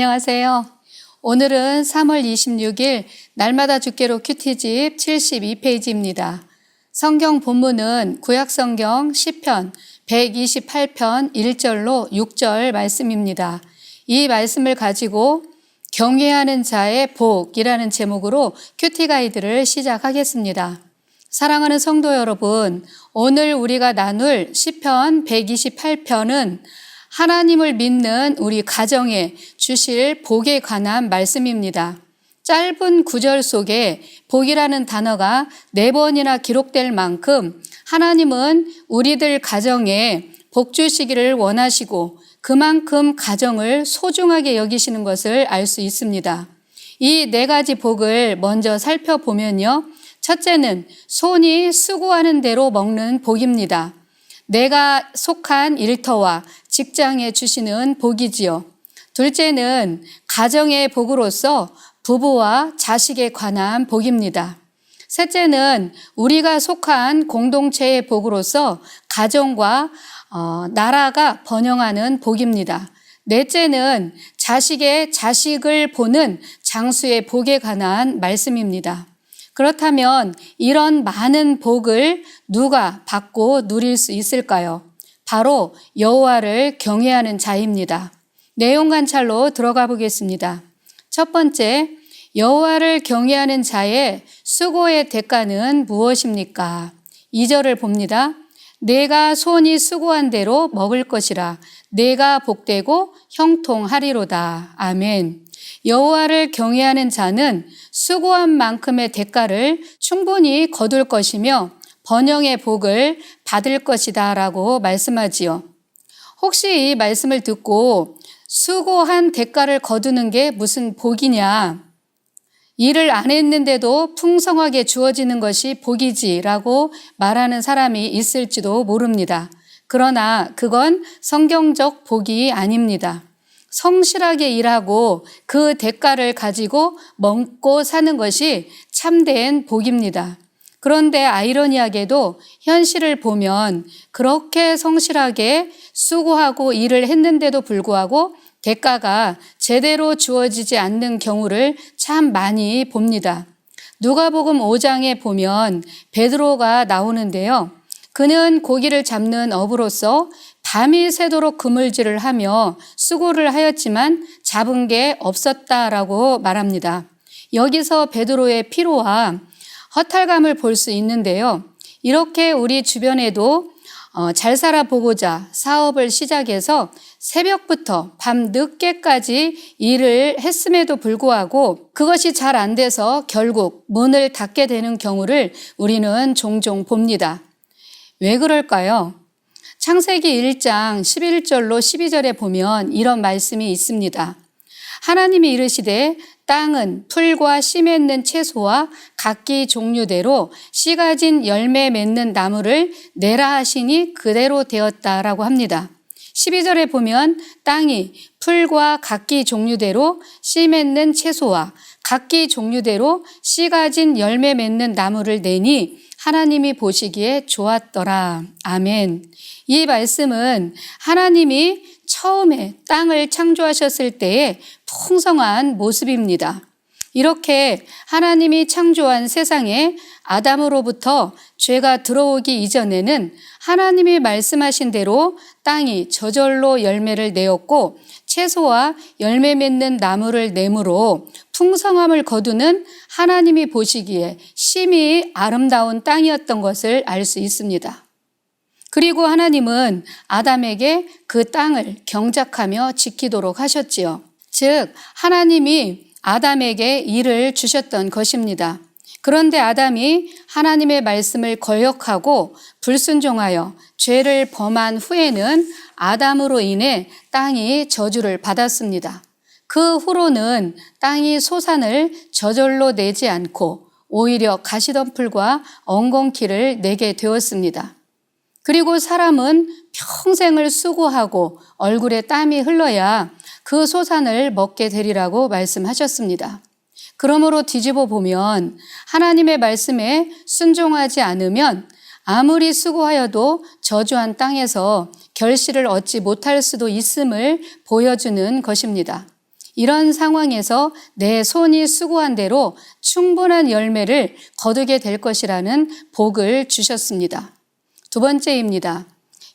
안녕하세요. 오늘은 3월 26일 날마다 주께로 큐티집 72페이지입니다. 성경 본문은 구약성경 시편 128편 1절로 6절 말씀입니다. 이 말씀을 가지고 경외하는 자의 복이라는 제목으로 큐티 가이드를 시작하겠습니다. 사랑하는 성도 여러분, 오늘 우리가 나눌 시편 128편은 하나님을 믿는 우리 가정에 주실 복에 관한 말씀입니다. 짧은 구절 속에 복이라는 단어가 4번이나 기록될 만큼 하나님은 우리들 가정에 복 주시기를 원하시고 그만큼 가정을 소중하게 여기시는 것을 알 수 있습니다. 이 4가지 복을 먼저 살펴보면요. 첫째는 손이 수고하는 대로 먹는 복입니다. 내가 속한 일터와 직장에 주시는 복이지요. 둘째는 가정의 복으로서 부부와 자식에 관한 복입니다. 셋째는 우리가 속한 공동체의 복으로서 가정과 나라가 번영하는 복입니다. 넷째는 자식의 자식을 보는 장수의 복에 관한 말씀입니다. 그렇다면 이런 많은 복을 누가 받고 누릴 수 있을까요? 바로 여호와를 경외하는 자입니다. 내용 관찰로 들어가 보겠습니다. 첫 번째, 여호와를 경외하는 자의 수고의 대가는 무엇입니까? 2절을 봅니다. 내가 손이 수고한 대로 먹을 것이라 내가 복되고 형통하리로다. 아멘. 여호와를 경외하는 자는 수고한 만큼의 대가를 충분히 거둘 것이며 번영의 복을 받을 것이다 라고 말씀하지요. 혹시 이 말씀을 듣고 수고한 대가를 거두는 게 무슨 복이냐? 일을 안 했는데도 풍성하게 주어지는 것이 복이지라고 말하는 사람이 있을지도 모릅니다. 그러나 그건 성경적 복이 아닙니다. 성실하게 일하고 그 대가를 가지고 먹고 사는 것이 참된 복입니다. 그런데 아이러니하게도 현실을 보면 그렇게 성실하게 수고하고 일을 했는데도 불구하고 대가가 제대로 주어지지 않는 경우를 참 많이 봅니다. 누가복음 5장에 보면 베드로가 나오는데요. 그는 고기를 잡는 어부로서 밤이 새도록 그물질을 하며 수고를 하였지만 잡은 게 없었다라고 말합니다. 여기서 베드로의 피로와 허탈감을 볼 수 있는데요. 이렇게 우리 주변에도 잘 살아보고자 사업을 시작해서 새벽부터 밤 늦게까지 일을 했음에도 불구하고 그것이 잘 안 돼서 결국 문을 닫게 되는 경우를 우리는 종종 봅니다. 왜 그럴까요? 창세기 1장 11절로 12절에 보면 이런 말씀이 있습니다. 하나님이 이르시되 땅은 풀과 씨 맺는 채소와 각기 종류대로 씨 가진 열매 맺는 나무를 내라 하시니 그대로 되었다라고 합니다. 12절에 보면 땅이 풀과 각기 종류대로 씨 맺는 채소와 각기 종류대로 씨 가진 열매 맺는 나무를 내니 하나님이 보시기에 좋았더라. 아멘. 이 말씀은 하나님이 처음에 땅을 창조하셨을 때의 풍성한 모습입니다. 이렇게 하나님이 창조한 세상에 아담으로부터 죄가 들어오기 이전에는 하나님이 말씀하신 대로 땅이 저절로 열매를 내었고 채소와 열매 맺는 나무를 내므로 풍성함을 거두는 하나님이 보시기에 심히 아름다운 땅이었던 것을 알 수 있습니다. 그리고 하나님은 아담에게 그 땅을 경작하며 지키도록 하셨지요. 즉 하나님이 아담에게 일을 주셨던 것입니다. 그런데 아담이 하나님의 말씀을 거역하고 불순종하여 죄를 범한 후에는 아담으로 인해 땅이 저주를 받았습니다. 그 후로는 땅이 소산을 저절로 내지 않고 오히려 가시덤불과 엉겅퀴를 내게 되었습니다. 그리고 사람은 평생을 수고하고 얼굴에 땀이 흘러야 그 소산을 먹게 되리라고 말씀하셨습니다. 그러므로 뒤집어 보면 하나님의 말씀에 순종하지 않으면 아무리 수고하여도 저주한 땅에서 결실을 얻지 못할 수도 있음을 보여주는 것입니다. 이런 상황에서 내 손이 수고한 대로 충분한 열매를 거두게 될 것이라는 복을 주셨습니다. 두 번째입니다.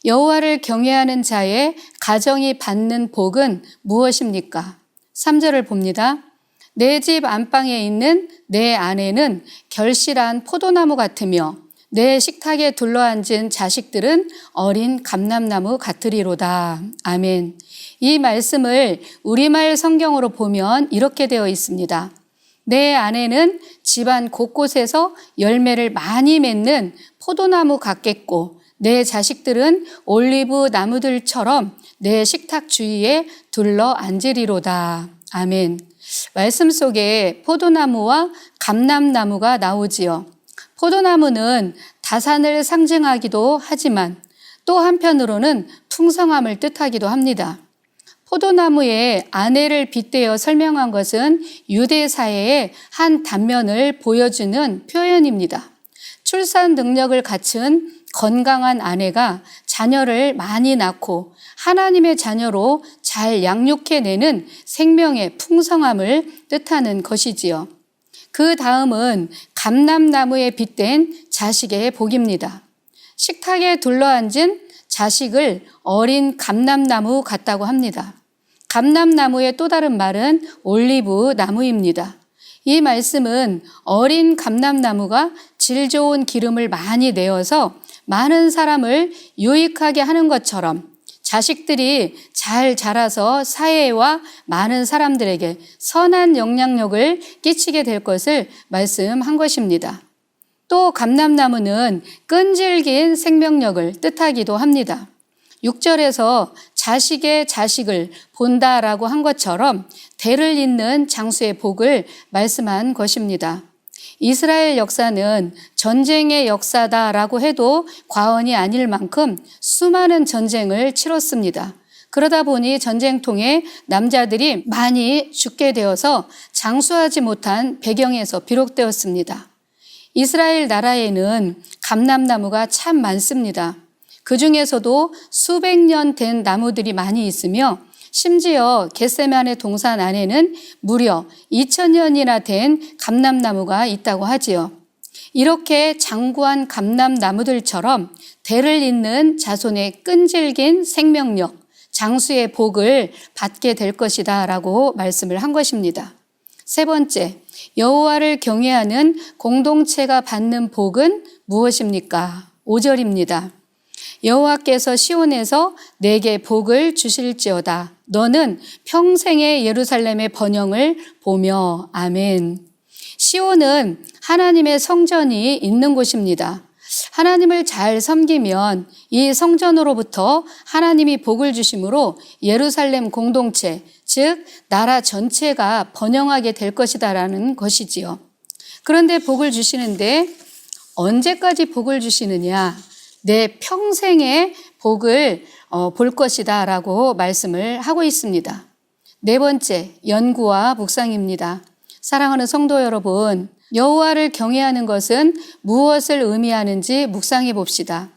여호와를 경외하는 자의 가정이 받는 복은 무엇입니까? 3절을 봅니다. 내 집 안방에 있는 내 아내는 결실한 포도나무 같으며 내 식탁에 둘러앉은 자식들은 어린 감람나무 같으리로다. 아멘. 이 말씀을 우리말 성경으로 보면 이렇게 되어 있습니다. 내 아내는 집안 곳곳에서 열매를 많이 맺는 포도나무 같겠고 내 자식들은 올리브 나무들처럼 내 식탁 주위에 둘러 앉으리로다. 아멘. 말씀 속에 포도나무와 감람나무가 나오지요. 포도나무는 다산을 상징하기도 하지만 또 한편으로는 풍성함을 뜻하기도 합니다. 포도나무의 아내를 빗대어 설명한 것은 유대 사회의 한 단면을 보여주는 표현입니다. 출산 능력을 갖춘 건강한 아내가 자녀를 많이 낳고 하나님의 자녀로 잘 양육해내는 생명의 풍성함을 뜻하는 것이지요. 그 다음은 감람나무에 빗댄 자식의 복입니다. 식탁에 둘러앉은 자식을 어린 감람나무 같다고 합니다. 감람나무의 또 다른 말은 올리브 나무입니다. 이 말씀은 어린 감람나무가 질 좋은 기름을 많이 내어서 많은 사람을 유익하게 하는 것처럼 자식들이 잘 자라서 사회와 많은 사람들에게 선한 영향력을 끼치게 될 것을 말씀한 것입니다. 또 감람나무는 끈질긴 생명력을 뜻하기도 합니다. 6절에서 자식의 자식을 본다라고 한 것처럼 대를 잇는 장수의 복을 말씀한 것입니다. 이스라엘 역사는 전쟁의 역사다라고 해도 과언이 아닐 만큼 수많은 전쟁을 치렀습니다. 그러다 보니 전쟁통에 남자들이 많이 죽게 되어서 장수하지 못한 배경에서 비롯되었습니다. 이스라엘 나라에는 감람나무가 참 많습니다. 그 중에서도 수백 년 된 나무들이 많이 있으며 심지어 겟세마네 동산 안에는 무려 2000년이나 된 감람나무가 있다고 하지요. 이렇게 장구한 감람나무들처럼 대를 잇는 자손의 끈질긴 생명력, 장수의 복을 받게 될 것이다 라고 말씀을 한 것입니다. 세 번째, 여호와를 경외하는 공동체가 받는 복은 무엇입니까? 5절입니다. 여호와께서 시온에서 내게 복을 주실지어다. 너는 평생의 예루살렘의 번영을 보며. 아멘. 시온은 하나님의 성전이 있는 곳입니다. 하나님을 잘 섬기면 이 성전으로부터 하나님이 복을 주심으로 예루살렘 공동체, 즉 나라 전체가 번영하게 될 것이다라는 것이지요. 그런데 복을 주시는데 언제까지 복을 주시느냐? 내 평생의 복을 볼 것이다 라고 말씀을 하고 있습니다. 네 번째, 연구와 묵상입니다. 사랑하는 성도 여러분, 여호와를 경외하는 것은 무엇을 의미하는지 묵상해 봅시다.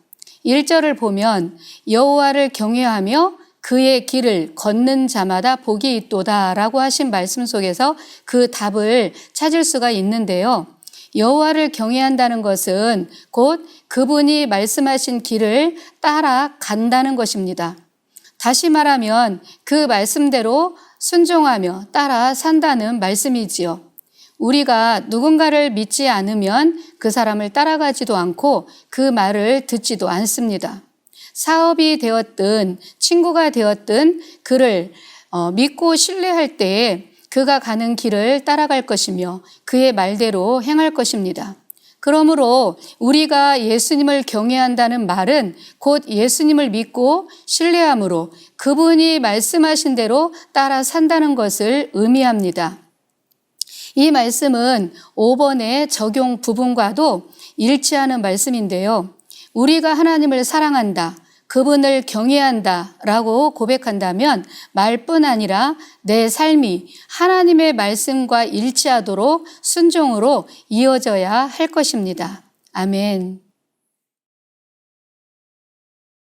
1절을 보면 여호와를 경외하며 그의 길을 걷는 자마다 복이 있도다 라고 하신 말씀 속에서 그 답을 찾을 수가 있는데요. 여호와를 경외한다는 것은 곧 그분이 말씀하신 길을 따라간다는 것입니다. 다시 말하면 그 말씀대로 순종하며 따라 산다는 말씀이지요. 우리가 누군가를 믿지 않으면 그 사람을 따라가지도 않고 그 말을 듣지도 않습니다. 사업이 되었든 친구가 되었든 그를 믿고 신뢰할 때에 그가 가는 길을 따라갈 것이며 그의 말대로 행할 것입니다. 그러므로 우리가 예수님을 경외한다는 말은 곧 예수님을 믿고 신뢰함으로 그분이 말씀하신 대로 따라 산다는 것을 의미합니다. 이 말씀은 5번의 적용 부분과도 일치하는 말씀인데요. 우리가 하나님을 사랑한다, 그분을 경외한다 라고 고백한다면 말뿐 아니라 내 삶이 하나님의 말씀과 일치하도록 순종으로 이어져야 할 것입니다. 아멘.